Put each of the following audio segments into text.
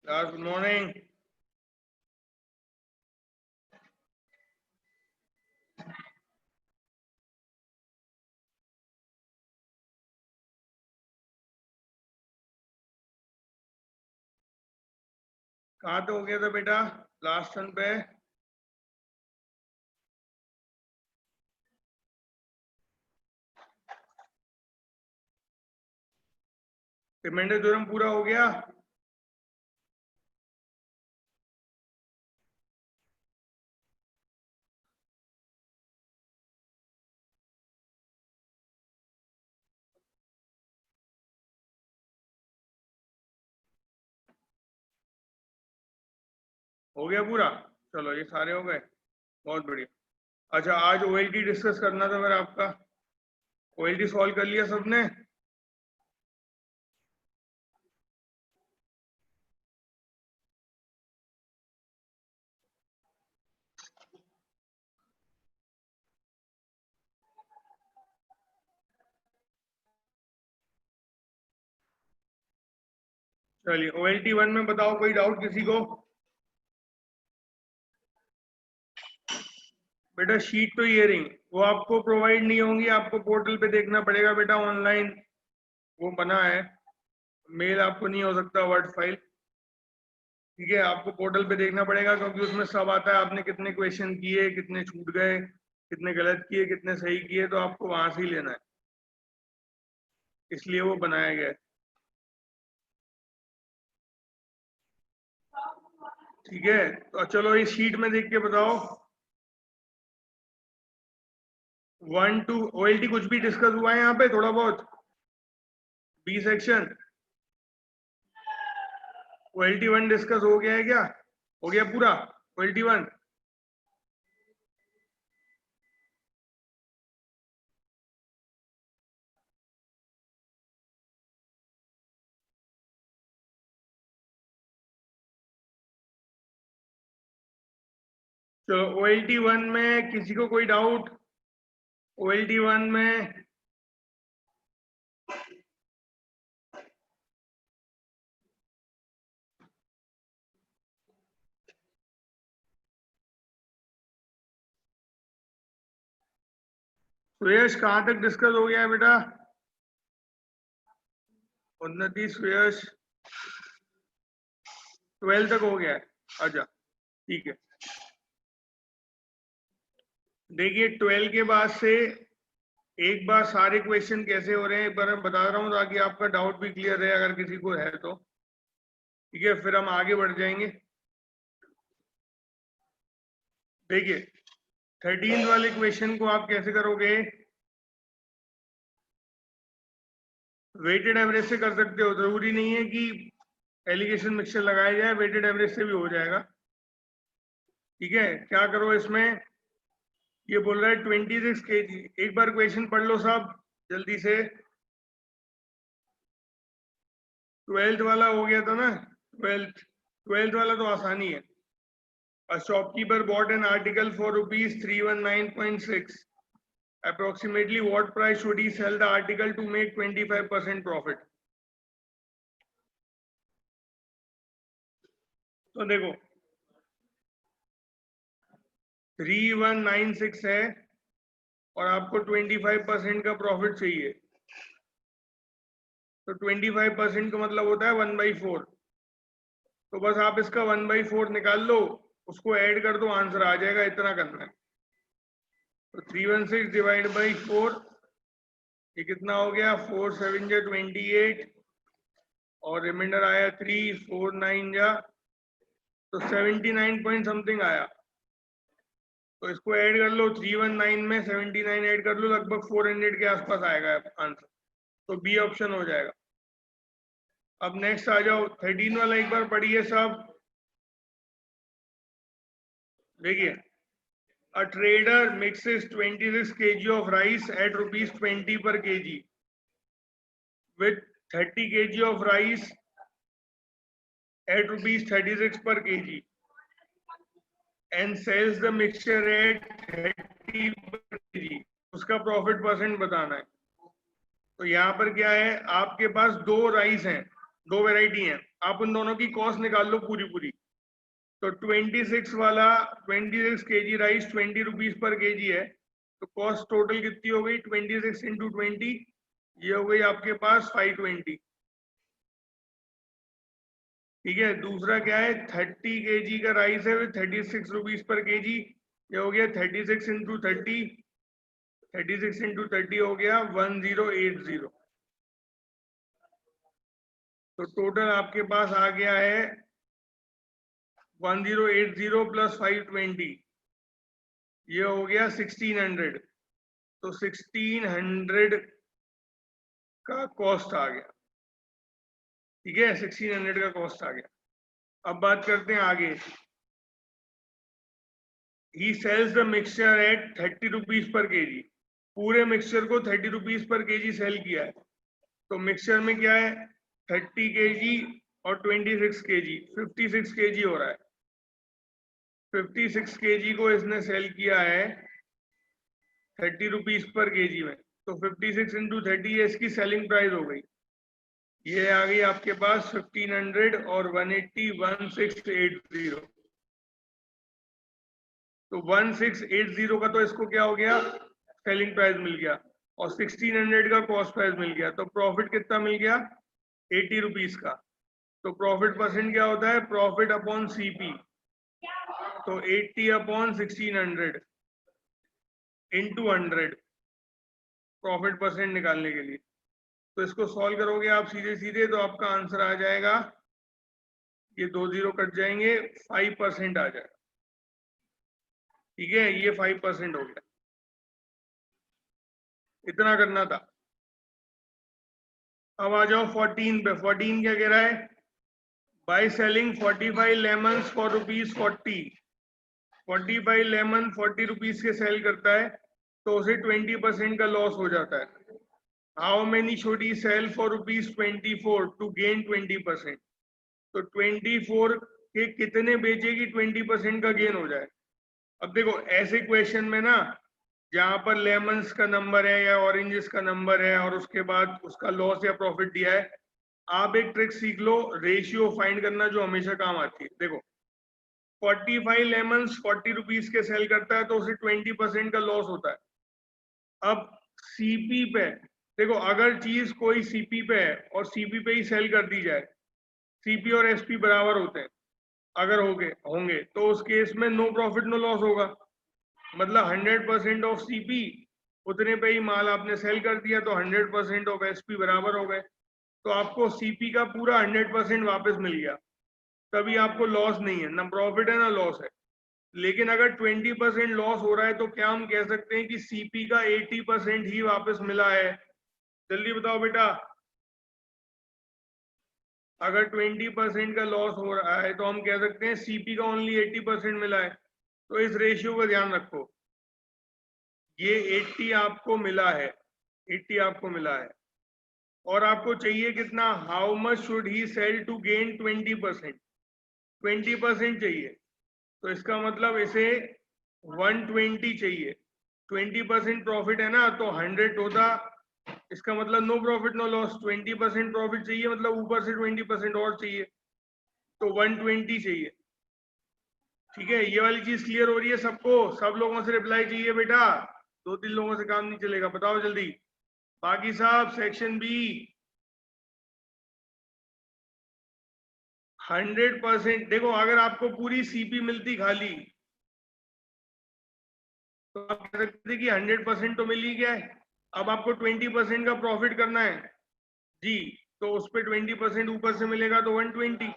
Good morning. कहाँ तो हो गया था बेटा लास्ट टर्न पे? रिमाइंडर थ्योरम पूरा हो गया? हो गया पूरा? चलो ये सारे हो गए, बहुत बढ़िया। अच्छा, आज ओएलटी डिस्कस करना था मेरा आपका। ओएलटी सॉल्व कर लिया सबने? चलिए, ओएलटी 1 में बताओ, कोई डाउट किसी को? बेटा शीट तो ये रही, वो आपको प्रोवाइड नहीं होंगी, आपको पोर्टल पे देखना पड़ेगा बेटा, ऑनलाइन वो बना है। मेल आपको नहीं हो सकता, वर्ड फाइल। ठीक है, आपको पोर्टल पे देखना पड़ेगा, क्योंकि उसमें सब आता है, आपने कितने क्वेश्चन किए, कितने छूट गए, कितने गलत किए, कितने सही किए, तो आपको वहां से ही लेना है, इसलिए वो बनाया गया है। ठीक है, तो चलो इस शीट में देख के बताओ। 1 2 ओएलटी कुछ भी डिस्कस हुआ है यहाँ पे थोड़ा बहुत? बी सेक्शन ओएलटी 1 डिस्कस हो गया है क्या? हो गया पूरा ओएलटी 1? चलो ओएलटी 1 में किसी को कोई डाउट? ओएलटी 1 में सुयश कहाँ तक डिस्कस हो गया है बेटा? उन्नति सुयश 12 तक हो गया है। अच्छा ठीक है, देखिए 12 के बाद से एक बार सारे क्वेश्चन कैसे हो रहे हैं एक बार मैं बता रहा हूँ, ताकि आपका डाउट भी क्लियर रहे अगर किसी को है तो। ठीक है, फिर हम आगे बढ़ जाएंगे। देखिए 13 वाले क्वेश्चन को आप कैसे करोगे? वेटेड एवरेज से कर सकते हो, जरूरी नहीं है कि एलिगेशन मिक्सचर लगाया जाए, वेटेड एवरेज से भी हो जाएगा। ठीक है, क्या करो इसमें, ये बोल रहा है 26 kg। एक बार क्वेश्चन पढ़ लो सब जल्दी से। 12th वाला हो गया था ना? 12th वाला तो आसानी है। A shopkeeper bought an article for rupees 319.6. Approximately what price should he sell the article to make 25% profit? तो देखो 3196 है और आपको 25% का प्रॉफिट चाहिए, तो 25% का मतलब होता है 1/4। तो बस आप इसका 1/4 निकाल लो, उसको ऐड कर दो, आंसर आ जाएगा, इतना करना है। तो 316 डिवाइड बाई 4, ये कितना हो गया? 4 7 जा 28 और रिमाइंडर आया 3 4 9 जा तो 79 पॉइंट समथिंग आया। तो इसको ऐड कर लो, 319 में 79 ऐड कर लो, लगभग 400 के आसपास आएगा आंसर। तो बी ऑप्शन हो जाएगा। अब नेक्स्ट आ जाओ, 13 वाला एक बार पढ़िए सब। देखिए, a trader mixes 26 kg of rice at rupees 20 per kg with 30 kg of rice at rupees 36 per kg and sells the mixture at 30 per kg। उसका प्रॉफिट परसेंट बताना है। तो यहाँ पर क्या है, आपके पास दो राइस हैं, दो वैरायटी हैं, आप उन दोनों की कॉस्ट निकाल लो पूरी पूरी। तो 26 वाला 26 kg rice 20 rupees per KG है, तो कॉस्ट टोटल कितनी हो गई 26 इंटू 20, ये हो गई आपके पास 520। ठीक है, दूसरा क्या है 30 kg का राइस है 36 रुपीज पर केजी, ये हो गया 36 इंटू 30, 36 इंटू 30 हो गया 1080। तो टोटल आपके पास आ गया है 1080 प्लस 520, ये हो गया 1600। तो 1600 का कॉस्ट आ गया। ठीक है, 1600 का कॉस्ट आ गया। अब बात करते हैं आगे। He sells the mixture at 30 rupees per KG, पूरे मिक्सचर को 30 रुपीज पर केजी सेल किया है। तो मिक्सचर में क्या है 30 केजी और 26 केजी, 56 केजी हो रहा है। 56 केजी को इसने सेल किया है 30 रुपीज पर केजी में, तो 56 इंटू 30 ये इसकी सेलिंग प्राइस हो गई। ये आ गई आपके पास 1500 और 180 1680। तो 1680 का तो इसको क्या हो गया सेलिंग प्राइस मिल गया, और 1600 का कॉस्ट प्राइस मिल गया। तो प्रॉफिट कितना मिल गया 80 रुपीज का। तो प्रॉफिट परसेंट क्या होता है प्रॉफिट अपॉन सीपी, तो 80 अपॉन 1600 इंटू 100 प्रॉफिट परसेंट निकालने के लिए। तो इसको सॉल्व करोगे आप सीधे सीधे तो आपका आंसर आ जाएगा, ये 2 0 कट जाएंगे, 5% आ जाएगा। ठीक है, ये 5% हो गया, इतना करना था। अब आ जाओ 14 पे। 14 क्या कह रहा है, by selling 45 lemons for rupees 40, 45 lemon 40 rupees के सेल करता है, तो उसे 20% का लॉस हो जाता है। How many should he sell for rupees 24 to gain 20%, तो 24 के कितने बेचेगी 20% का गेन हो जाए। अब देखो ऐसे क्वेश्चन में ना, जहां पर लेमन्स का नंबर है या ऑरेंजेस का नंबर है और उसके बाद उसका लॉस या प्रॉफिट दिया है, आप एक ट्रिक सीख लो रेशियो फाइंड करना, जो हमेशा काम आती है। देखो 45 लेमन्स 40 रुपीज के सेल करता है, तो उसे 20% का लॉस होता है। अब सीपी पे देखो, अगर चीज कोई सीपी पे है और सीपी पे ही सेल कर दी जाए, सीपी और एसपी बराबर होते हैं अगर होंगे तो उस केस में नो प्रॉफिट नो लॉस होगा। मतलब 100% ऑफ सीपी, उतने पे ही माल आपने सेल कर दिया, तो 100% ऑफ एसपी बराबर हो गए, तो आपको सीपी का पूरा 100% वापस मिल गया, तभी आपको लॉस नहीं है, ना प्रॉफिट है ना लॉस है। लेकिन अगर 20% लॉस हो रहा है, तो क्या हम कह सकते हैं कि सीपी का 80% ही वापस मिला है? जल्दी बताओ बेटा। अगर 20% का लॉस हो रहा है, तो हम कह सकते हैं सीपी का ओनली 80% मिला है। तो इस रेशियो का ध्यान रखो, ये 80 आपको मिला है, 80 आपको मिला है, और आपको चाहिए कितना, how much should he sell to gain 20%, 20% चाहिए। तो इसका मतलब इसे 120 चाहिए, 20% प्रॉफिट है ना, तो 100 होता, इसका मतलब no profit no loss. 20% profit चाहिए, मतलब ऊपर से 20% और चाहिए, तो 120 चाहिए। ठीक है, ये वाली चीज क्लियर हो रही है सबको? सब लोगों से रिप्लाई चाहिए बेटा, 2-3 लोगों से काम नहीं चलेगा, बताओ जल्दी। बाकी साहब सेक्शन बी 100%। देखो अगर आपको पूरी सीपी मिलती खाली, तो आप कह सकते कि 100% तो मिल ही गया है, अब आपको 20% का प्रॉफिट करना है जी, तो उस पर 20% ऊपर से मिलेगा, तो 120।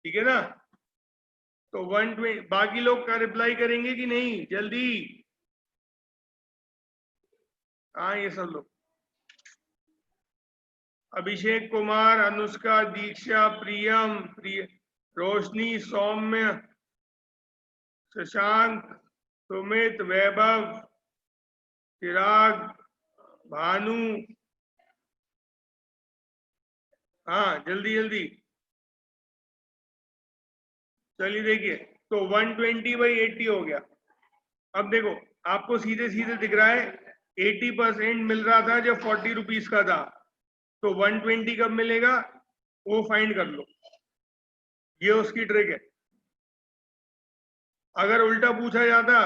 ठीक है ना, तो 120। बाकी लोग का रिप्लाई करेंगे कि नहीं जल्दी? हाँ ये सब लोग, अभिषेक कुमार, अनुष्का, दीक्षा, प्रियम, रोशनी, सौम्य, शशांक, सुमित, वैभव, चिराग, भानु, हाँ जल्दी जल्दी। चलिए देखिए, तो 120/80 हो गया। अब देखो आपको सीधे सीधे दिख रहा है 80% मिल रहा था जब 40 रुपीज का था, तो 120 कब मिलेगा वो फाइंड कर लो, ये उसकी ट्रिक है। अगर उल्टा पूछा जाता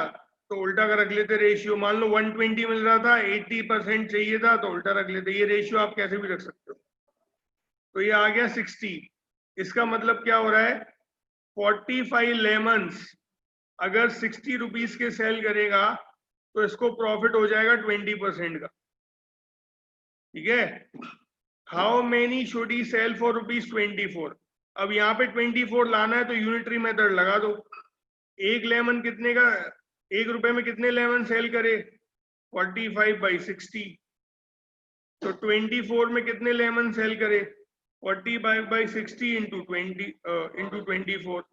तो उल्टा का रख लेते रेशियो, मान लो 120 मिल रहा था, 80% चाहिए था तो उल्टा रख लेते, ये रेशियो आप कैसे भी रख सकते हो। तो ये आ गया 60, इसका मतलब क्या हो रहा है 45 लेमन्स अगर 60 रुपीज के सेल करेगा तो इसको प्रॉफिट हो जाएगा 20% का, ठीक है। How many should he sell for ₹24? अब यहाँ पे 24 लाना है तो यूनिटरी मेथड लगा दो। एक लेमन कितने का, 1 रुपए में कितने लेमन सेल करे 45/60, तो 24 में कितने लेमन सेल करे 45/60 इंटू 24,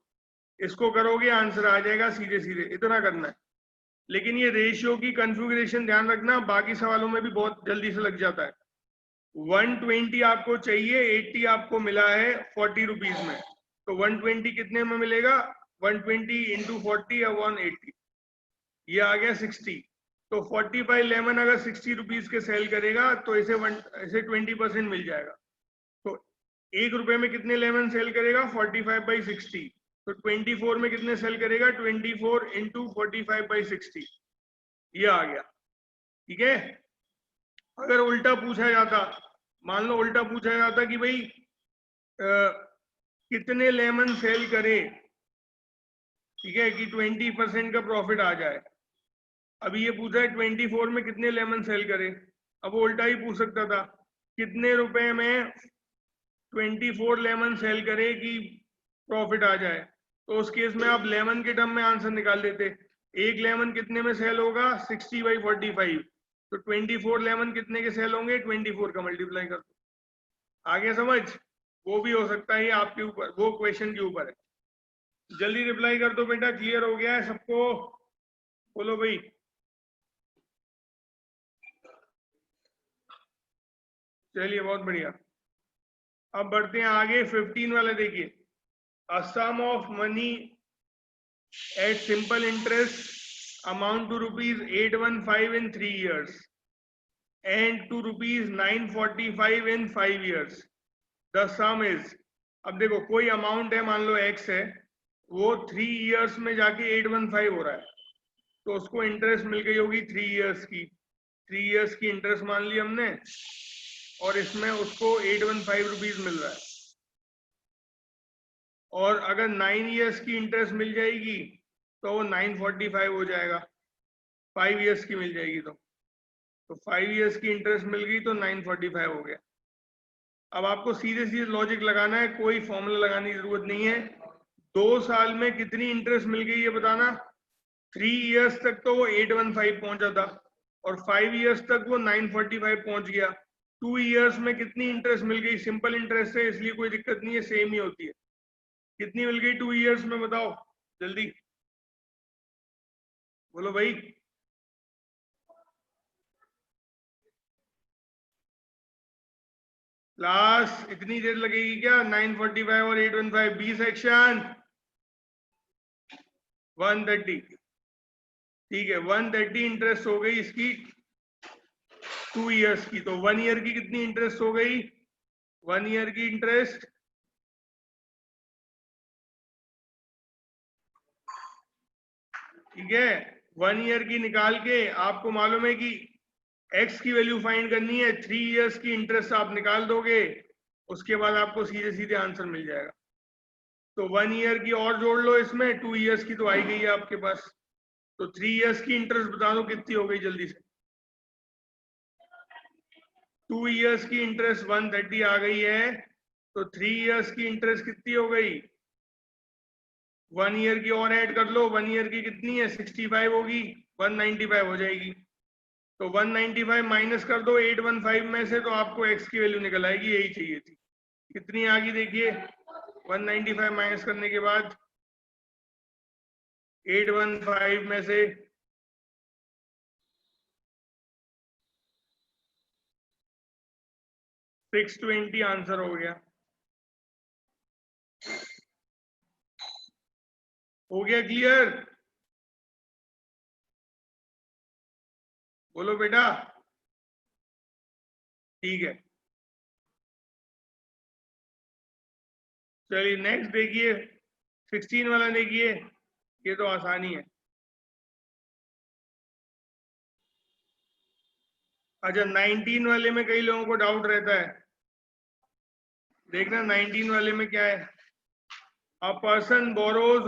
इसको करोगे आंसर आ जाएगा सीधे सीधे, इतना करना है। लेकिन ये रेशियो की कॉन्फ़िगरेशन ध्यान रखना, बाकी सवालों में भी बहुत जल्दी से लग जाता है। 120 आपको चाहिए, 80 आपको मिला है 40 रुपीज में, तो 120 कितने में मिलेगा 120 इंटू 40 या 180, ये आ गया 60। तो 45 लेमन अगर 60 रुपीज के सेल करेगा तो इसे 20% मिल जाएगा। तो 1 रुपए में कितने लेमन सेल करेगा 45/60, तो 24 में कितने सेल करेगा 24 इंटू 45/60, ये आ गया, ठीक है। अगर उल्टा पूछा जाता, मान लो उल्टा पूछा जाता कि भाई कितने लेमन सेल करे, ठीक है, कि 20% का प्रॉफिट आ जाए। अभी ये पूछा है 24 में कितने लेमन सेल करे, अब वो उल्टा ही पूछ सकता था कितने रुपए में 24 लेमन सेल करे कि प्रॉफिट आ जाए, तो उस केस में आप लेमन के टर्म में आंसर निकाल देते। एक लेमन कितने में सेल होगा 60/45, तो 24 लेमन कितने के सेल होंगे 24 का मल्टीप्लाई कर दो। आगे समझ, वो भी हो सकता है आपके ऊपर, वो क्वेश्चन के ऊपर है। जल्दी रिप्लाई कर दो बेटा, क्लियर हो गया है सबको, बोलो भाई। चलिए बहुत बढ़िया, अब बढ़ते हैं आगे। 15 वाले देखिए, a sum of money at simple interest amount to ₹815 in 3 years and to ₹945 in 5 years. The sum is, अब देखो कोई अमाउंट है, मान लो x है, वो 3 years में जाके 815 हो रहा है, तो उसको इंटरेस्ट मिल गई होगी 3 years की, 3 years की इंटरेस्ट मान ली हमने, और इसमें उसको 815 रुपीज मिल रहा है। और अगर 9 years की इंटरेस्ट मिल जाएगी तो वो 945 हो जाएगा, 5 years की मिल जाएगी तो 5 years की इंटरेस्ट मिल गई तो 945 हो गया। अब आपको सीधे सीधे लॉजिक लगाना है, कोई फॉर्मूला लगाने की जरूरत नहीं है। 2 साल में कितनी इंटरेस्ट मिल गई ये बताना। 3 years तक तो वो 815 पहुंचा था और 5 years तक वो 945 पहुंच गया। 2 years में कितनी इंटरेस्ट मिल गई, सिंपल इंटरेस्ट है इसलिए कोई दिक्कत नहीं है, सेम ही होती है। कितनी मिल गई 2 years में बताओ जल्दी, बोलो भाई। लास्ट इतनी देर लगेगी क्या, 945 और 815, बी सेक्शन 130, ठीक है। 130 इंटरेस्ट हो गई इसकी 2 years की, तो 1 year की कितनी इंटरेस्ट हो गई, 1 year की इंटरेस्ट ठीक है, 1 year की निकाल के आपको मालूम है कि x की वैल्यू फाइंड करनी है, 3 years की इंटरेस्ट आप निकाल दोगे, उसके बाद आपको सीधे सीधे आंसर मिल जाएगा। तो 1 year की और जोड़ लो इसमें, 2 years की तो आई गई है आपके पास, तो 3 years की इंटरेस्ट बता दो कितनी हो गई जल्दी से। 2 years की इंटरेस्ट 130 आ गई है, तो 3 years की इंटरेस्ट कितनी हो गई, 1 year की और ऐड कर लो, 1 year की कितनी है 65 होगी, 195 हो जाएगी। तो 195 माइनस कर दो 815 में से, तो आपको x की वैल्यू निकल आएगी, यही चाहिए थी। कितनी आ गई देखिए, 195 माइनस करने के बाद 815 में से 620 आंसर हो गया। हो गया क्लियर, बोलो बेटा, ठीक है। चलिए नेक्स्ट देखिए, 16 वाला देखिए, ये तो आसानी है। अच्छा 19 वाले में कई लोगों को डाउट रहता है, देखना 19 वाले में क्या है। A person borrows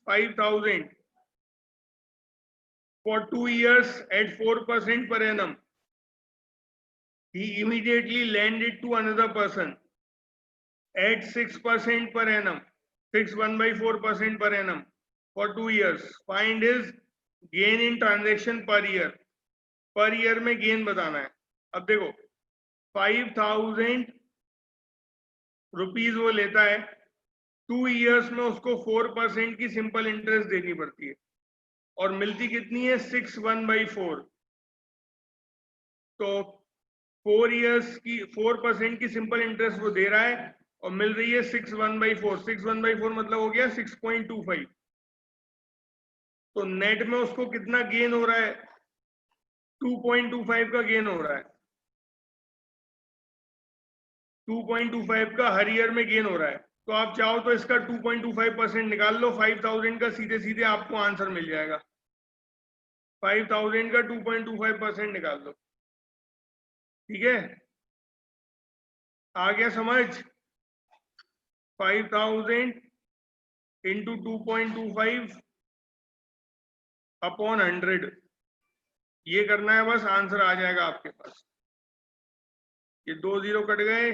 ₹5,000 for 2 years at 4% per annum. He immediately lend it to another person at 6% per annum, fixed 1/4% per annum for 2 years. Find his gain in transaction per year. Per year में gain बताना है। अब देखो 5,000 rupees वो लेता है, 2 years में उसको 4% की सिंपल इंटरेस्ट देनी पड़ती है और मिलती कितनी है 6/4। तो 4 इयर्स की 4% की सिंपल इंटरेस्ट वो दे रहा है और मिल रही है 6/4। 6/4 मतलब हो गया 6.25। तो नेट में उसको कितना गेन हो रहा है, 2.25 का गेन हो रहा है। 2.25 का हर ईयर में गेन हो रहा है। तो आप चाहो तो इसका 2.25% निकाल लो, 5,000 का सीधे सीधे आपको आंसर मिल जाएगा। 5,000 का 2.25% निकाल लो, ठीक है, आ गया समझ। 5,000 इंटू 2.25 अपॉन 100, ये करना है बस, आंसर आ जाएगा आपके पास। ये 2 0 कट गए,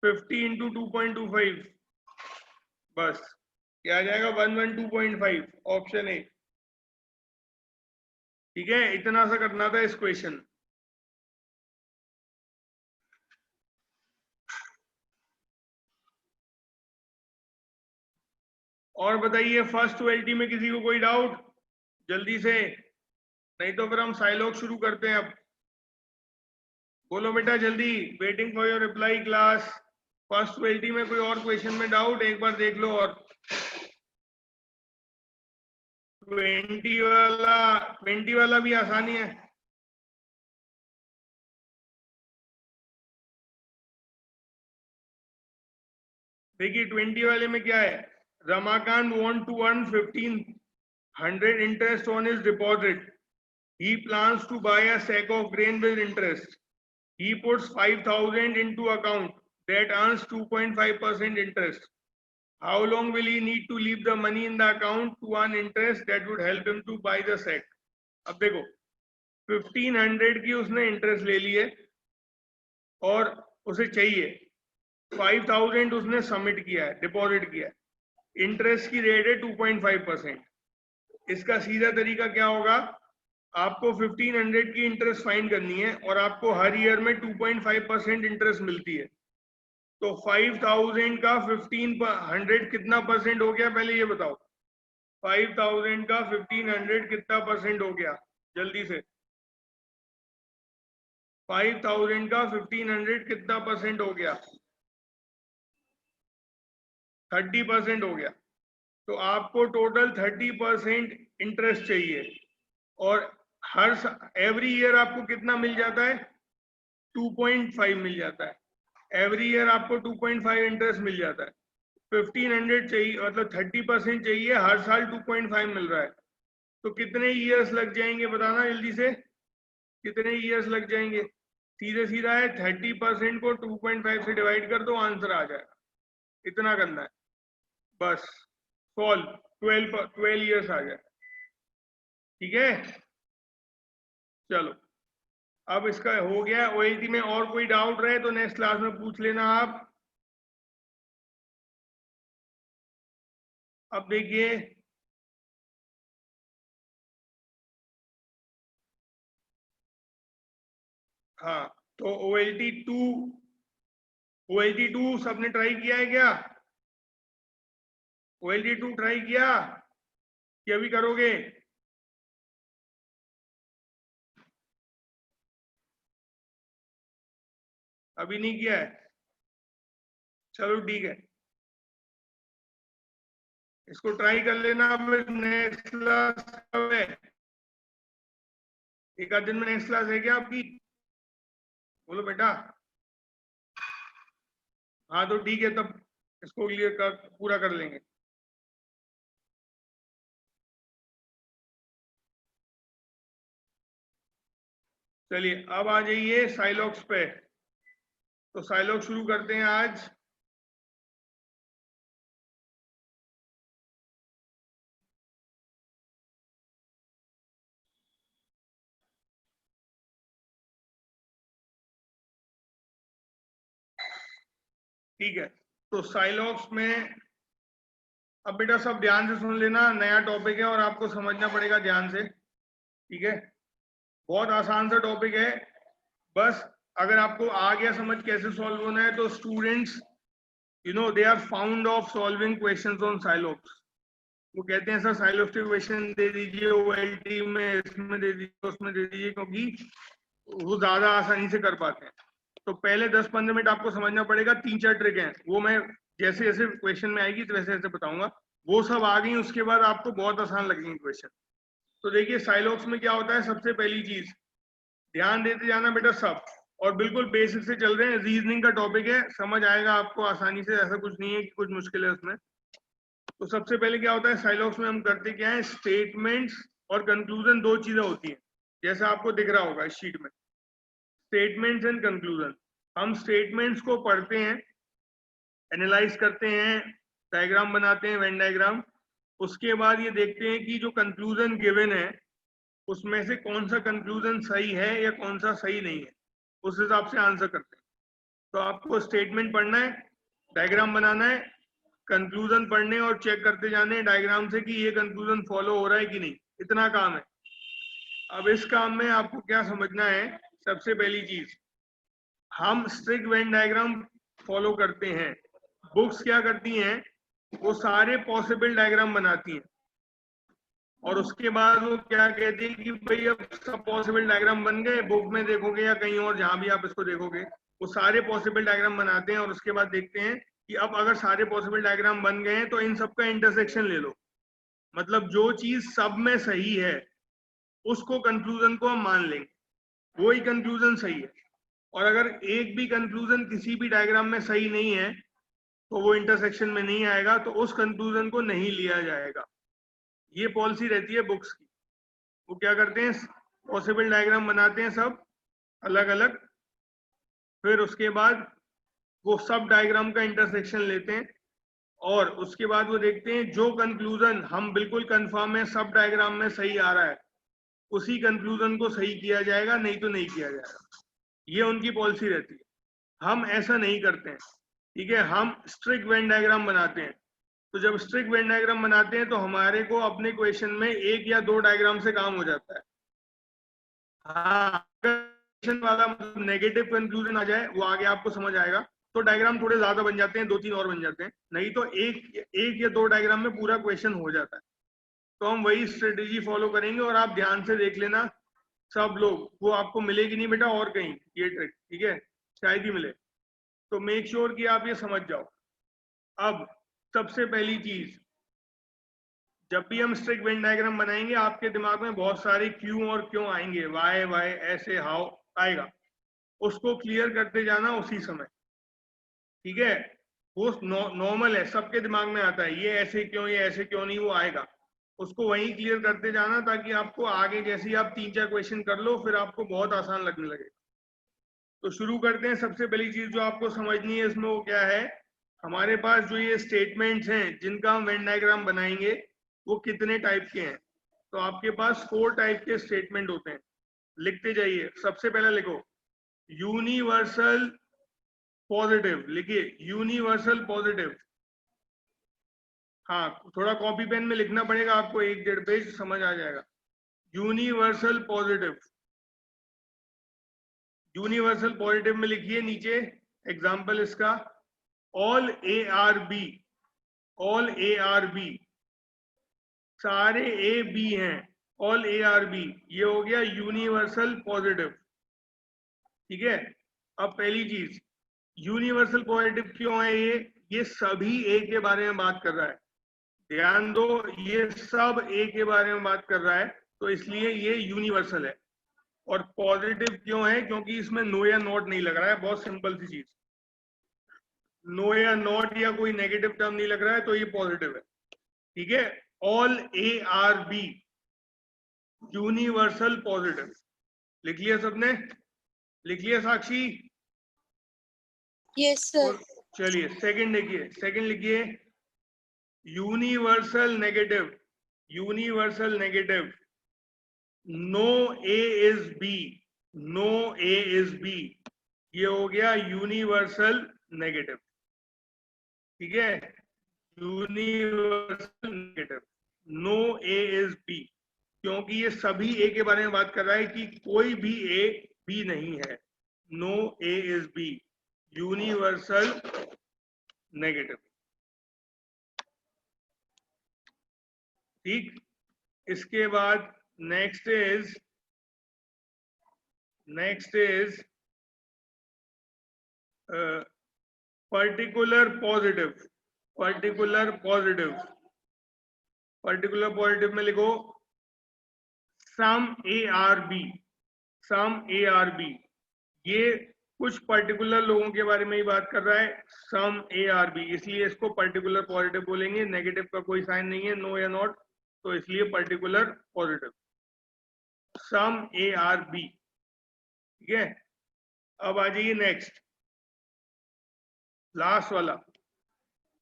50 इंटू 2.25, बस क्या आ जाएगा 112.5, ऑप्शन ए। ठीक है, इतना सा करना था इस क्वेश्चन। और बताइए फर्स्ट 20 में किसी को कोई डाउट जल्दी से, नहीं तो फिर हम साइलॉग शुरू करते हैं। अब बोलो बेटा जल्दी, waiting for your reply class. First 20 में कोई और क्वेश्चन में डाउट एक बार देख लो। और 20 वाला भी आसानी है। देखिए 20 वाले में क्या है, Ramakant want to earn 1,500 interest on his deposit. He plans to buy a sack of grain with interest. He puts 5,000 into account that earns 2.5% interest. How long will he need to leave the money in the account to earn interest that would help him to buy the sack? अब देखो 1,500 की उसने interest ले ली है और उसे चाहिए 5,000 उसने सबमिट किया है, डिपॉजिट किया है, इंटरेस्ट की रेट है 2.5%। इसका सीधा तरीका क्या होगा, आपको 1,500 की इंटरेस्ट फाइंड करनी है और आपको हर ईयर में 2.5% इंटरेस्ट मिलती है। तो 5,000 का 1,500 कितना परसेंट हो गया, पहले ये बताओ। 5,000 का 1,500 कितना परसेंट हो गया, जल्दी से। 5,000 का 1,500 कितना परसेंट हो गया, 30% हो गया। तो आपको टोटल 30% इंटरेस्ट चाहिए और हर एवरी ईयर आपको कितना मिल जाता है, 2.5 मिल जाता है। एवरी ईयर आपको 2.5 इंटरेस्ट मिल जाता है। 1,500 चाहिए, मतलब 30% चाहिए, हर साल 2.5 मिल रहा है। तो कितने ईयर्स लग जाएंगे बताना जल्दी से, कितने ईयर्स लग जाएंगे। सीधे सीधा है, 30% को 2.5 से डिवाइड कर दो, आंसर आ जाएगा। इतना करना है बस, सॉल्व। 12 ईयर्स आ जाए, ठीक है। चलो अब इसका हो गया। ओएलटी में और कोई डाउट रहे तो नेक्स्ट क्लास में पूछ लेना आप। अब देखिए हाँ, तो OLT2 सबने ट्राई किया है क्या? OLT2 ट्राई किया कि अभी करोगे? अभी नहीं किया है, चलो ठीक है, इसको ट्राई कर लेना। अब नेक्स्ट क्लास कब है? एक आध दिन में नेक्स्ट क्लास है क्या आपकी? बोलो बेटा। हाँ तो ठीक है, तब इसको क्लियर कर पूरा कर लेंगे। चलिए अब आ जाइए साइलॉक्स पे। तो साइलॉक्स शुरू करते हैं आज। ठीक है, तो साइलॉक्स में अब बेटा सब ध्यान से सुन लेना, नया टॉपिक है और आपको समझना पड़ेगा ध्यान से। ठीक है, बहुत आसान सा टॉपिक है। बस अगर आपको आ गया समझ कैसे सॉल्व होना है, तो students they are found of solving questions on साइलॉक्स। वो कहते हैं सर साइलॉक्स के क्वेश्चन दे दीजिए, ओएलटी में इसमें दे दीजिए, उसमें दे दीजिए, क्योंकि वो ज्यादा आसानी से कर पाते हैं। तो पहले 10-15 मिनट आपको समझना पड़ेगा। 3-4 ट्रिक हैं, वो मैं जैसे जैसे क्वेश्चन में आएगी तो वैसे वैसे बताऊंगा। वो सब आ गई उसके बाद आपको बहुत आसान लगेंगे क्वेश्चन। तो देखिए साइलॉक्स में क्या होता है, सबसे पहली चीज ध्यान देते जाना बेटा सब, और बिल्कुल बेसिक से चल रहे हैं। रीजनिंग का टॉपिक है, समझ आएगा आपको आसानी से, ऐसा कुछ नहीं है कि कुछ मुश्किल है उसमें। तो सबसे पहले क्या होता है साइलॉक्स में, हम करते क्या है, स्टेटमेंट्स और कंक्लूजन दो चीजें होती हैं, जैसा आपको दिख रहा होगा इस शीट में, स्टेटमेंट्स एंड कंक्लूजन। हम स्टेटमेंट्स को पढ़ते हैं, एनालाइज करते हैं, डायग्राम बनाते हैं, वेन डायग्राम। उसके बाद ये देखते हैं कि जो कंक्लूजन गिवन है उसमें से कौन सा कंक्लूजन सही है या कौन सा सही नहीं है, उस हिसाब से आंसर करते हैं। तो आपको स्टेटमेंट पढ़ना है, डायग्राम बनाना है, कंक्लूजन पढ़ने और चेक करते जाने हैं डायग्राम से कि ये कंक्लूजन फॉलो हो रहा है कि नहीं, इतना काम है। अब इस काम में आपको क्या समझना है, सबसे पहली चीज, हम स्ट्रिक्ट वेन डायग्राम फॉलो करते हैं। बुक्स क्या करती हैं, वो सारे पॉसिबल डायग्राम बनाती हैं और उसके बाद वो क्या कहती है कि भाई अब सब पॉसिबल डायग्राम बन गए। बुक में देखोगे या कहीं और जहां भी आप इसको देखोगे, वो सारे पॉसिबल डायग्राम बनाते हैं और उसके बाद देखते हैं कि अब अगर सारे पॉसिबल डायग्राम बन गए हैं तो इन सबका इंटरसेक्शन ले लो। मतलब जो चीज सब में सही है उसको कंक्लूजन को हम मान लेंगे, वो ही कंक्लूजन सही है। और अगर एक भी कंक्लूजन किसी भी डायग्राम में सही नहीं है तो वो इंटरसेक्शन में नहीं आएगा, तो उस कंक्लूजन को नहीं लिया जाएगा। ये पॉलिसी रहती है बुक्स की। वो क्या करते हैं, पॉसिबल डायग्राम बनाते हैं सब अलग अलग, फिर उसके बाद वो सब डायग्राम का इंटरसेक्शन लेते हैं और उसके बाद वो देखते हैं जो कंक्लूजन हम बिल्कुल कंफर्म है सब डायग्राम में सही आ रहा है, उसी कंक्लूजन को सही किया जाएगा, नहीं तो नहीं किया जाएगा। ये उनकी पॉलिसी रहती है। हम ऐसा नहीं करते हैं। ठीक है, हम स्ट्रिक्ट वेन डायग्राम बनाते हैं। तो जब स्ट्रिक्ट वेन डायग्राम बनाते हैं तो हमारे को अपने क्वेश्चन में 1 या 2 डायग्राम से काम हो जाता है। हाँ, क्वेश्चन वाला मतलब नेगेटिव कंक्लूजन आ जाए, वो आगे आपको समझ आएगा, तो डायग्राम थोड़े ज्यादा बन जाते हैं, 2-3 और बन जाते हैं, नहीं तो एक या 2 डायग्राम में पूरा क्वेश्चन हो जाता है। तो हम वही स्ट्रेटेजी फॉलो करेंगे और आप ध्यान से देख लेना सब लोग, वो आपको मिलेगी नहीं बेटा और कहीं ये ट्रिक, ठीक है, शायद ही मिले। तो मेक श्योर कि आप ये समझ जाओ। अब सबसे पहली चीज, जब भी हम स्ट्रिक्ट वेन डायग्राम बनाएंगे आपके दिमाग में बहुत सारे क्यों और क्यों आएंगे, वाई वाई ऐसे हाउ आएगा, उसको क्लियर करते जाना उसी समय। ठीक है, वो नॉर्मल है, सबके दिमाग में आता है, ये ऐसे क्यों, ये ऐसे क्यों नहीं, वो आएगा, उसको वहीं क्लियर करते जाना, ताकि आपको आगे जैसे ही आप 3-4 क्वेश्चन कर लो फिर आपको बहुत आसान लगने लगे। तो शुरू करते हैं। सबसे पहली चीज जो आपको समझनी है इसमें वो क्या है, हमारे पास जो ये स्टेटमेंट्स हैं जिनका हम वेन डायग्राम बनाएंगे वो कितने टाइप के हैं। तो आपके पास 4 टाइप के स्टेटमेंट होते हैं, लिखते जाइए। सबसे पहला लिखो यूनिवर्सल पॉजिटिव, लिखिए यूनिवर्सल पॉजिटिव। हाँ, थोड़ा कॉपी पेन में लिखना पड़ेगा आपको, 1-1.5 पेज, समझ आ जाएगा। यूनिवर्सल पॉजिटिव, यूनिवर्सल पॉजिटिव में लिखिए नीचे एग्जाम्पल इसका, all A are B, all A are B, सारे ए बी हैं, ऑल ए आर बी, ये हो गया यूनिवर्सल पॉजिटिव। ठीक है, अब पहली चीज, यूनिवर्सल पॉजिटिव क्यों है ये सभी ए के बारे में बात कर रहा है, ध्यान दो, ये सब ए के बारे में बात कर रहा है, तो इसलिए ये यूनिवर्सल है। और पॉजिटिव क्यों है, क्योंकि इसमें नो या नॉट नहीं लग रहा है, बहुत सिंपल सी चीज। नो या नॉट या कोई नेगेटिव टर्म नहीं लग रहा है तो ये पॉजिटिव है, ठीक है। All A are B universal positive, लिख लिया सबने, लिख लिया साक्षी? Yes sir. चलिए सेकंड देखिए, सेकंड लिखिए universal negative, universal negative no A is B, no A is B, ये हो गया यूनिवर्सल नेगेटिव, ठीक है। Universal negative no A is B, क्योंकि ये सभी ए के बारे में बात कर रहा है कि कोई भी ए बी नहीं है। No A is B, universal negative, ठीक। इसके बाद next is particular positive, particular positive, particular positive में लिखो some A are B, some A are B, ये कुछ पर्टिकुलर लोगों के बारे में ही बात कर रहा है, सम ए आर बी, इसलिए इसको पर्टिकुलर पॉजिटिव बोलेंगे। नेगेटिव का कोई साइन नहीं है, नो या नॉट, तो इसलिए particular positive some A are B, ठीक है। अब आ जाइए नेक्स्ट, लास्ट वाला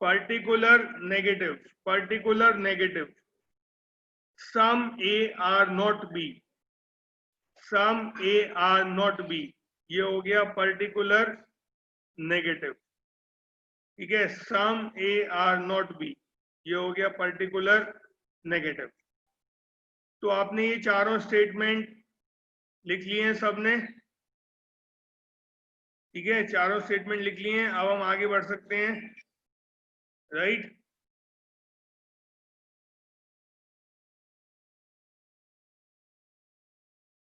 particular negative, particular negative some A are not B, some A are not B, ये हो गया पर्टिकुलर नेगेटिव, ठीक है। Some A are not B, ये हो गया पर्टिकुलर नेगेटिव। तो आपने ये चारों स्टेटमेंट लिख लिए हैं सबने, ठीक है, चारों स्टेटमेंट लिख लिए हैं। अब हम आगे बढ़ सकते हैं, राइट।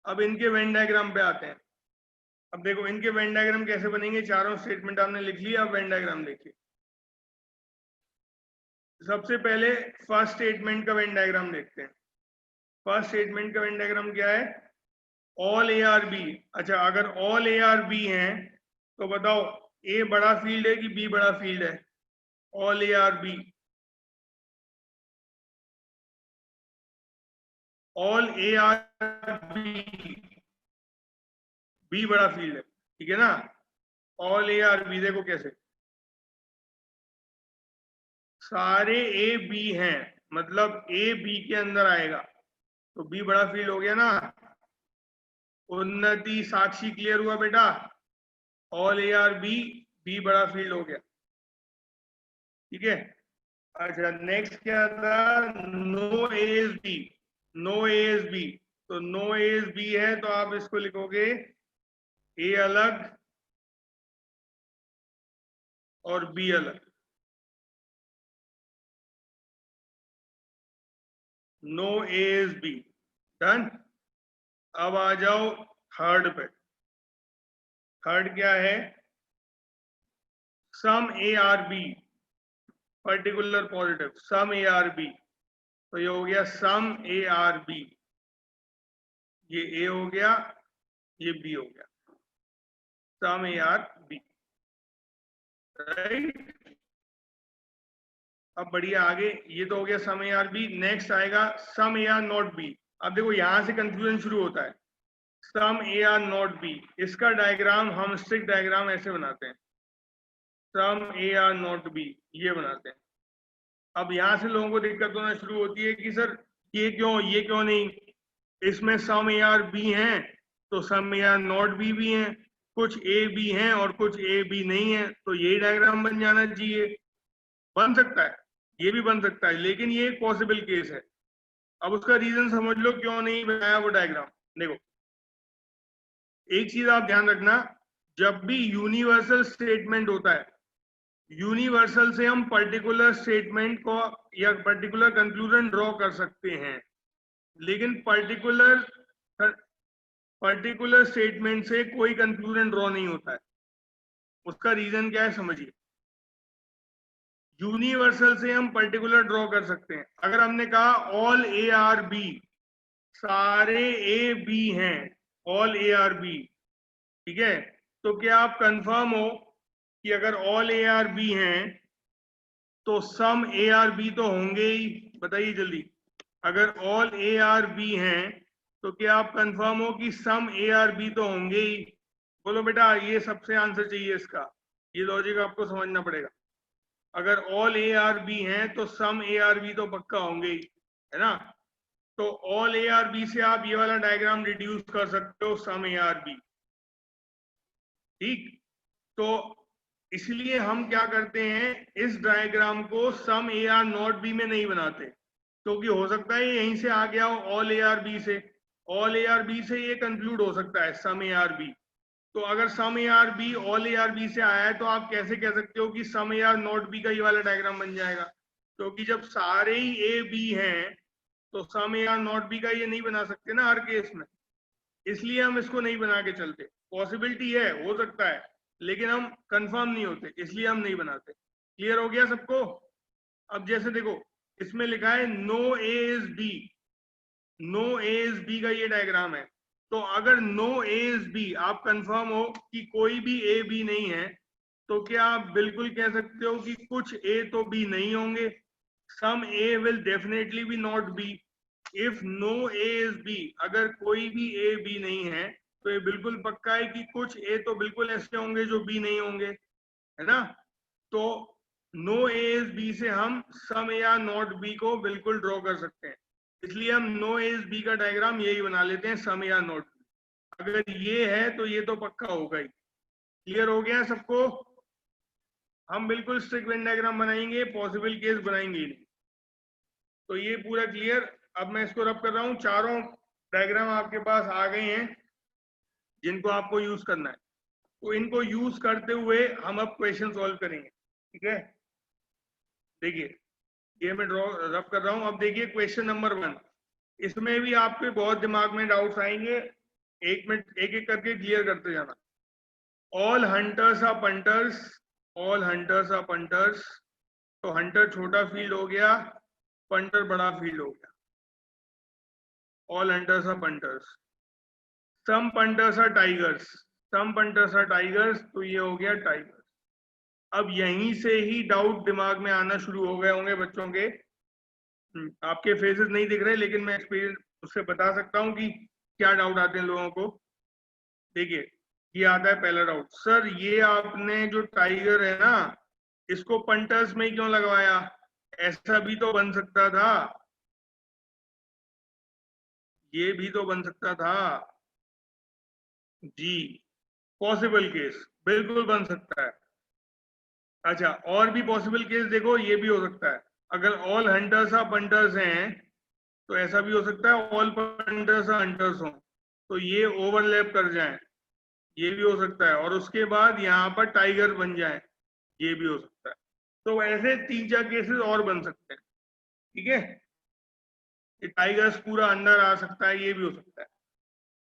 अब इनके वेन डायग्राम पे आते हैं। अब देखो इनके वेन डायग्राम कैसे बनेंगे, चारों स्टेटमेंट आपने लिख लिया, अब वेन डायग्राम देखिए। सबसे पहले फर्स्ट स्टेटमेंट का वेन डायग्राम देखते हैं। फर्स्ट स्टेटमेंट का वेन डायग्राम क्या है, ऑल ए आर बी। अच्छा, अगर ऑल ए आर बी हैं तो बताओ ए बड़ा फील्ड है कि बी बड़ा फील्ड है? All A are B, all A are B, B बड़ा फील्ड है, ठीक है ना। ऑल ए आर बी, देखो कैसे, सारे ए बी हैं, मतलब ए बी के अंदर आएगा तो बी बड़ा फील्ड हो गया ना। उन्नति, साक्षी, क्लियर हुआ बेटा? All A are B, B बड़ा फील्ड हो गया, ठीक है। अच्छा नेक्स्ट क्या था, no A is B, no A is B, तो नो ए इज बी है तो आप इसको लिखोगे ए अलग और बी अलग, no A is B, done. अब आ जाओ थर्ड पे, थर्ड क्या है, some A are B, particular positive some A are B, तो ये हो गया सम ए आर बी, ये ए हो गया, ये बी हो गया, सम ए आर बी, राइट। अब बढ़िया आगे, ये तो हो गया सम ए आर बी। नेक्स्ट आएगा सम ए आर नॉट बी। अब देखो यहां से कंफ्यूजन शुरू होता है, some A are not B, इसका डायग्राम हम स्टिक डायग्राम ऐसे बनाते हैं, सम ए आर नॉट बी, ये बनाते हैं। अब यहां से लोगों को दिक्कत होना शुरू होती है कि सर ये क्यों नहीं, इसमें सम ए आर बी हैं तो सम ए आर नॉट बी भी हैं, कुछ ए बी हैं और कुछ ए बी नहीं है, तो यही डायग्राम बन जाना चाहिए। बन सकता है, ये भी बन सकता है, लेकिन ये एक पॉसिबल केस है। अब उसका रीजन समझ लो क्यों नहीं बनाया वो डायग्राम। देखो एक चीज आप ध्यान रखना, जब भी यूनिवर्सल स्टेटमेंट होता है, यूनिवर्सल से हम पर्टिकुलर स्टेटमेंट को या पर्टिकुलर कंक्लूजन ड्रॉ कर सकते हैं, लेकिन पर्टिकुलर स्टेटमेंट से कोई कंक्लूजन ड्रॉ नहीं होता है। उसका रीजन क्या है समझिए, यूनिवर्सल से हम पर्टिकुलर ड्रॉ कर सकते हैं। अगर हमने कहा ऑल ए आर बी, सारे ए बी हैं, ऑल ए आर बी, ठीक है, तो क्या आप कंफर्म हो कि अगर ऑल ए आर बी हैं तो सम ए आर बी तो होंगे ही। बताइए जल्दी, अगर ऑल ए आर बी हैं तो क्या आप कंफर्म हो कि सम ए आर बी तो होंगे ही? बोलो बेटा, ये सबसे आंसर चाहिए इसका, ये लॉजिक आपको समझना पड़ेगा। अगर ऑल ए आर बी हैं तो सम ए आर बी तो पक्का होंगे ही, है ना? तो ऑल ए आर बी से आप ये वाला डायग्राम रिड्यूस कर सकते हो सम ए आर बी। ठीक, तो इसलिए हम क्या करते हैं, इस डायग्राम को सम ए आर नॉट बी में नहीं बनाते, क्योंकि हो सकता है यहीं से आ गया हो ऑल ए आर बी से, ऑल ए आर बी से ये कंक्लूड हो सकता है सम ए आर बी। तो अगर some A are B all A are B से आया है तो आप कैसे कह सकते हो कि सम ए आर नॉट बी का ये वाला डायग्राम बन जाएगा? क्योंकि जब सारे ही ए बी हैं तो सम ए आर नॉट बी का ये नहीं बना सकते ना हर केस में, इसलिए हम इसको नहीं बना के चलते। पॉसिबिलिटी है, हो सकता है, लेकिन हम कंफर्म नहीं होते, इसलिए हम नहीं बनाते। क्लियर हो गया सबको? अब जैसे देखो, इसमें लिखा है no A is B, no A is B का ये डायग्राम है। तो अगर नो ए इज बी आप कंफर्म हो कि कोई भी ए बी नहीं है, तो क्या आप बिल्कुल कह सकते हो कि कुछ ए तो बी नहीं होंगे? Some A will definitely be not be. If no A is B, अगर कोई भी ए बी नहीं है तो ये बिल्कुल पक्का है कि कुछ ए तो बिल्कुल ऐसे होंगे जो बी नहीं होंगे, है ना? तो नो ए इज बी से हम सम या नॉट बी को बिल्कुल ड्रॉ कर सकते हैं, इसलिए हम नो ए इज बी का डायग्राम यही बना लेते हैं, सम या नॉट। अगर ये है तो ये तो पक्का होगा ही। क्लियर हो गया सबको? हम बिल्कुल स्ट्रिक्ट वेन डायग्राम बनाएंगे, पॉसिबल केस बनाएंगे ही नहीं। तो ये पूरा क्लियर। अब मैं इसको रब कर रहा हूँ, चारों डायग्राम आपके पास आ गए हैं जिनको आपको यूज करना है। तो इनको यूज करते हुए हम अब क्वेश्चन सॉल्व करेंगे, ठीक है? देखिए, ये मैं ड्रॉ रब कर रहा हूँ। अब देखिए क्वेश्चन नंबर 1, इसमें भी आपके बहुत दिमाग में डाउट्स आएंगे, एक मिनट एक एक करके क्लियर करते जाना। All hunters are punters, all hunters are punters, तो हंटर छोटा फील्ड हो गया, पंटर बड़ा फील्ड हो गया। All hunters are punters. Some punters are tigers, some punters are tigers, तो ये हो गया टाइगर्स। अब यहीं से ही डाउट दिमाग में आना शुरू हो गए होंगे बच्चों के। आपके फेसेस नहीं दिख रहे, लेकिन मैं एक्सपीरियंस उससे बता सकता हूँ कि क्या डाउट आते हैं लोगों को। देखिए, ये आता है पहला डाउट, सर ये आपने जो टाइगर है ना, इसको पंटर्स में क्यों लगवाया? ऐसा भी तो बन सकता था, ये भी तो बन सकता था जी। पॉसिबल केस, बिल्कुल बन सकता है। अच्छा, और भी पॉसिबल केस देखो, ये भी हो सकता है, अगर ऑल हंटर्स आर पंटर्स हैं तो ऐसा भी हो सकता है ऑल पंटर्स आर हंटर्स हो, तो ये ओवरलैप कर जाए, ये भी हो सकता है, और उसके बाद यहाँ पर टाइगर बन जाए, ये भी हो सकता है। तो ऐसे 3-4 केसेस और बन सकते हैं, ठीक है? टाइगर्स पूरा अंदर आ सकता है, ये भी हो सकता है,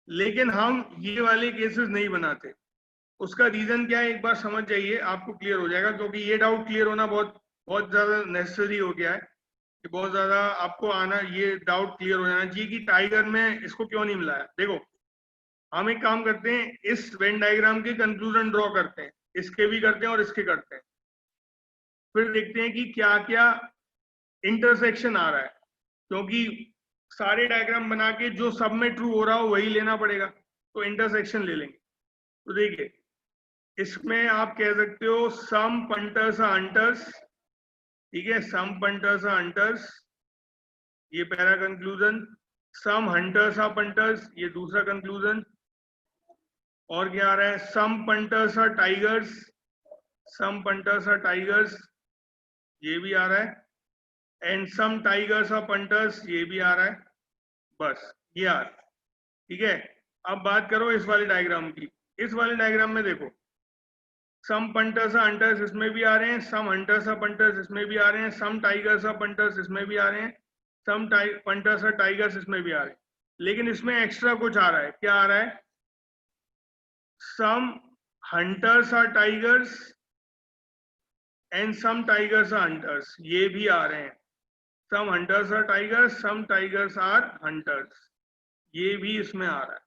लेकिन हम ये वाले केसेस नहीं बनाते। उसका रीजन क्या है एक बार समझ जाइए, आपको क्लियर हो जाएगा, क्योंकि ये डाउट क्लियर होना बहुत बहुत ज्यादा नेसेसरी हो गया है कि बहुत ज्यादा आपको आना, ये डाउट क्लियर हो जाना चाहिए कि टाइगर में इसको क्यों नहीं मिलाया। देखो, हम एक काम करते हैं, इस वेन डायग्राम के कंक्लूजन ड्रॉ करते हैं, इसके भी करते हैं और इसके करते हैं, फिर देखते हैं कि क्या क्या इंटरसेक्शन आ रहा है, क्योंकि सारे डायग्राम बना के जो सब में ट्रू हो रहा हो वही लेना पड़ेगा, तो इंटरसेक्शन ले लेंगे। तो देखिए, इसमें आप कह सकते हो सम पंटर्स आर हंटर्स, ठीक है, सम पंटर्स आर हंटर्स, ये पहला conclusion. Some hunters are punters, ये दूसरा कंक्लूजन। और क्या आ रहा है? Some punters are tigers, some punters are tigers, ये भी आ रहा है। And some tigers are punters, ये भी आ रहा है। बस ये आ रहा है, ठीक है? अब बात करो इस वाले डायग्राम की। इस वाले डायग्राम में देखो, सम पंटर्स आर हंटर्स इसमें भी आ रहे हैं, सम हंटर्स आर पंटर्स इसमें भी आ रहे हैं, सम टाइगर्स आर पंटर्स इसमें भी आ रहे हैं, सम पंटर्स आर टाइगर्स इसमें भी आ रहे हैं। लेकिन इसमें एक्स्ट्रा कुछ आ रहा है, क्या आ रहा है? Some hunters are tigers and some tigers are hunters, ये भी आ रहे हैं। Some hunters are tigers, some tigers are hunters, ये भी इसमें आ रहा है,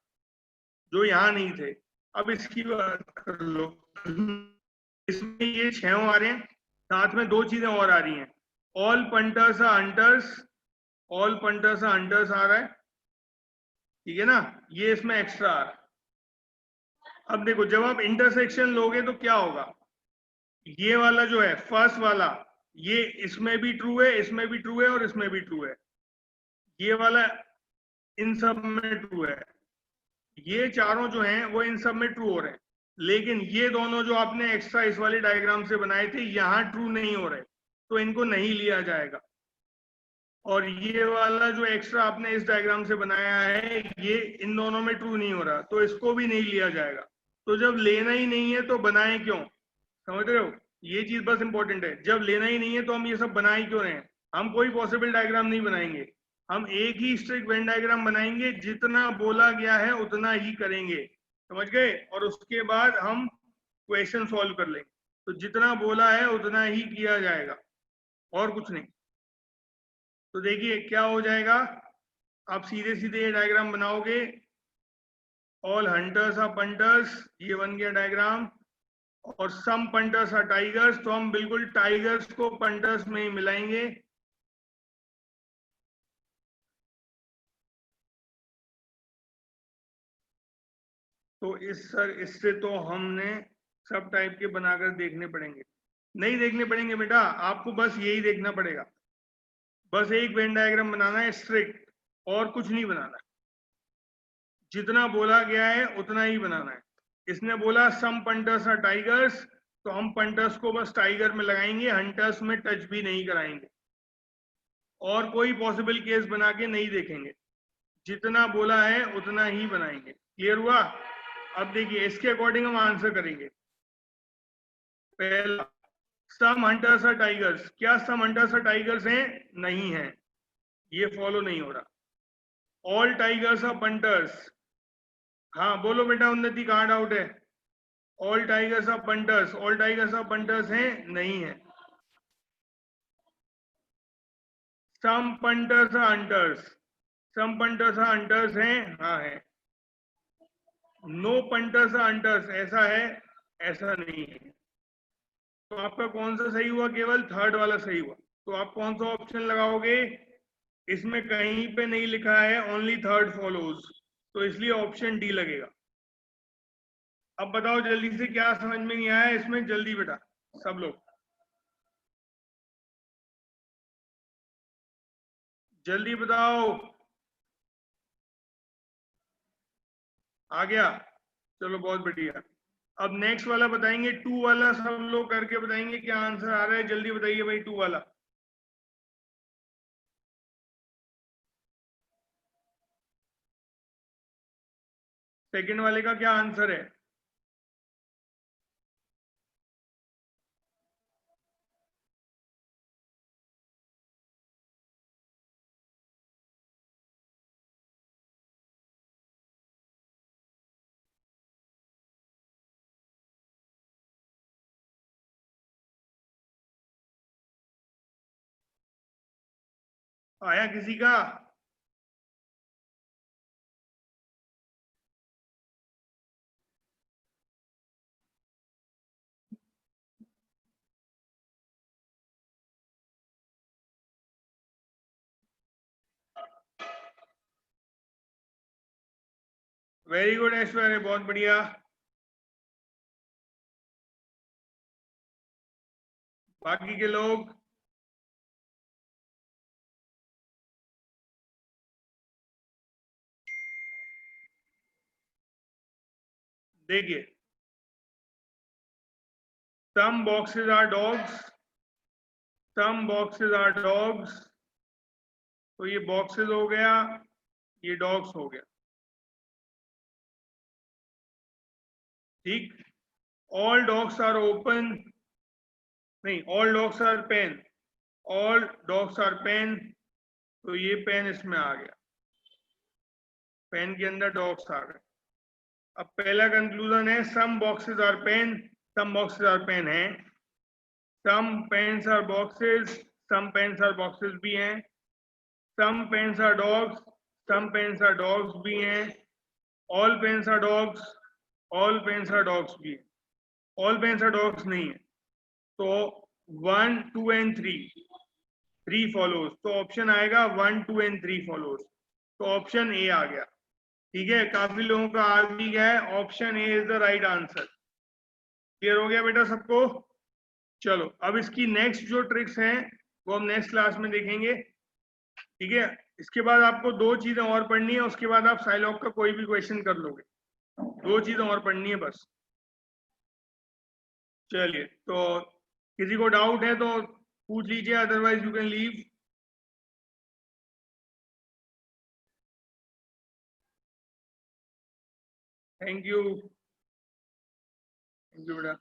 जो यहां नहीं थे। अब इसकी बात कर लो, इसमें ये 6 आ रहे हैं, साथ में 2 चीजें और आ रही हैं, all punters are hunters, all punters are hunters आ रहा है, ठीक है ना, ये इसमें एक्स्ट्रा आ रहा है। अब देखो जब आप इंटरसेक्शन लोगे तो क्या होगा, ये वाला जो है फर्स्ट वाला, ये इसमें भी ट्रू है, इसमें भी ट्रू है और इसमें भी ट्रू है, ये वाला इन सब में ट्रू है, ये चारों जो हैं वो इन सब में ट्रू हो रहे हैं, लेकिन ये दोनों जो आपने एक्स्ट्रा इस वाली डायग्राम से बनाए थे यहां ट्रू नहीं हो रहे, तो इनको नहीं लिया जाएगा। और ये वाला जो एक्स्ट्रा आपने इस डायग्राम से बनाया है ये इन दोनों में ट्रू नहीं हो रहा, तो इसको भी नहीं लिया जाएगा। तो जब लेना ही नहीं है तो बनाए क्यों, समझ रहे हो, ये चीज बस इंपॉर्टेंट है, जब लेना ही नहीं है तो हम ये सब बनाए क्यों रहे हैं, हम कोई पॉसिबल डायग्राम नहीं बनाएंगे, हम एक ही स्ट्रिक्ट वेन डायग्राम बनाएंगे, जितना बोला गया है उतना ही करेंगे, समझ गए, और उसके बाद हम क्वेश्चन सॉल्व कर लेंगे, तो जितना बोला है उतना ही किया जाएगा और कुछ नहीं। तो देखिए क्या हो जाएगा, आप सीधे सीधे ये डायग्राम बनाओगे, ऑल हंटर्स आर पंटर्स, ये बन गया डायग्राम, और सम पंटर्स आर टाइगर्स, तो हम बिल्कुल टाइगर्स को पंटर्स में ही मिलाएंगे, तो इससे तो हमने सब टाइप के बनाकर देखने पड़ेंगे, नहीं देखने पड़ेंगे बेटा, आपको बस यही देखना पड़ेगा, बस एक वेन डायग्राम बनाना है स्ट्रिक्ट, और कुछ नहीं बनाना है, जितना बोला गया है उतना ही बनाना है। इसने बोला सम पंटर्स आर टाइगर्स, तो हम पंटर्स को बस टाइगर में लगाएंगे, हंटर्स में टच भी नहीं कराएंगे, और कोई पॉसिबल केस बना के नहीं देखेंगे, जितना बोला है उतना ही बनाएंगे। क्लियर हुआ? अब देखिए इसके अकॉर्डिंग हम आंसर करेंगे। पहला, सम हंटर्स आर टाइगर्स, क्या सम हंटर्स आर टाइगर्स हैं? नहीं है, ये फॉलो नहीं हो रहा। ऑल टाइगर्स आर पंटर्स, हाँ बोलो बेटा उन्नति, कहाँ डाउट है? All tigers are punters, all tigers are punters हैं? नहीं है। Some punters are hunters, some punters are hunters हैं? हाँ है। नो पंटर्स आर हंटर्स, ऐसा है? ऐसा नहीं है। तो आपका कौन सा सही हुआ? केवल थर्ड वाला सही हुआ। तो आप कौन सा ऑप्शन लगाओगे? इसमें कहीं पे नहीं लिखा है ओनली थर्ड फॉलोज, तो इसलिए ऑप्शन डी लगेगा। अब बताओ जल्दी से, क्या समझ में नहीं आया इसमें? जल्दी बेटा सब लोग जल्दी बताओ। आ गया? चलो बहुत बढ़िया। अब नेक्स्ट वाला बताएंगे, 2 वाला सब लोग करके बताएंगे क्या आंसर आ रहा है, जल्दी बताइए भाई 2 वाला। सेकंड वाले का क्या आंसर है? आया किसी का? वेरी गुड ऐश्वर्य, बहुत बढ़िया। बाकी के लोग? देखिए, some boxes are dogs, some boxes are dogs, तो ये बॉक्सेस हो गया, ये डॉग्स हो गया, ठीक। ऑल डॉग्स आर ओपन, नहीं, all dogs are pen, all dogs are pen, तो ये पेन इसमें आ गया, पेन के अंदर डॉग्स आ गए। अब पहला कंक्लूजन है some boxes are pen, some boxes are pen है, some pens are boxes, some pens are boxes भी हैं, some pens are dogs, some pens are dogs भी हैं, all pens are dogs, all pens are dogs भी हैं। All pens are dogs नहीं है, तो 1, 2 एंड 3 फॉलोज, तो ऑप्शन आएगा 1, 2 एंड 3 फॉलोज, तो ऑप्शन ए आ गया। ठीक है, काफी लोगों का आ भी गया है, option A is the right answer. Clear हो गया बेटा सबको? चलो अब इसकी नेक्स्ट जो ट्रिक्स हैं वो हम नेक्स्ट क्लास में देखेंगे। ठीक है, इसके बाद आपको 2 चीजें और पढ़नी है, उसके बाद आप साइलॉग का कोई भी क्वेश्चन कर लोगे। 2 चीजें और पढ़नी है बस। चलिए, तो किसी को डाउट है तो पूछ लीजिए, otherwise you can leave. Thank you बेटा।